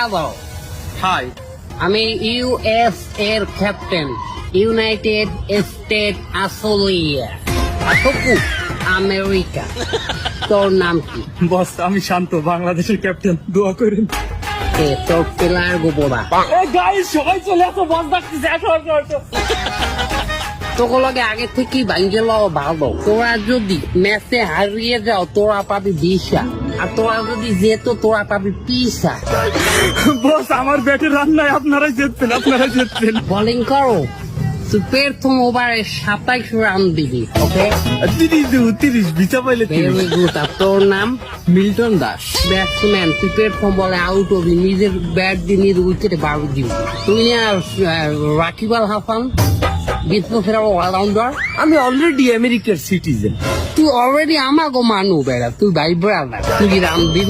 Brother high আমি US এর captain United state Australia America. তোর নাম কি? বস আমি শান্ত, বাংলাদেশের ক্যাপ্টেন, দোয়া করেন। তোর প্লেয়ার গোবরা গাইস সবাই চলে আসো, বস ডাকতেছে, আসো আসো আসো। তোগুলোকে আগে থেকেই ভাঙ্গেল ভালো। তোরা যদি ম্যাচে হারিয়ে যাও তোরা পাবি ভিসা, আর তোরা যদি যেত তোরা পাবি পিসা। বস আমার ব্যাটে রান নাই, আপনারাই জিতছেন। বোলিং করো, তুই প্রথম ওভারে 27 রান দিবি। ওকে 30 বিচা পাইলে ভেরি গুড। আর তোর নাম? মিল্টন দাস। ব্যাটসম্যান, তুই প্রথম বলে আউট হবি, নিজের ব্যাট দিয়ে নিজের উইকেটে বাড়ি দিবি। তুই না রাকিব আল হাসান, বিশ্বসেরা অলরাউন্ডার। আমি অলরেডি আমেরিকার সিটিজেন। তুই অলরেডি আমাগো মানু বেড়া, তুই ভাই ব্রাদার, তুই রান দিবি।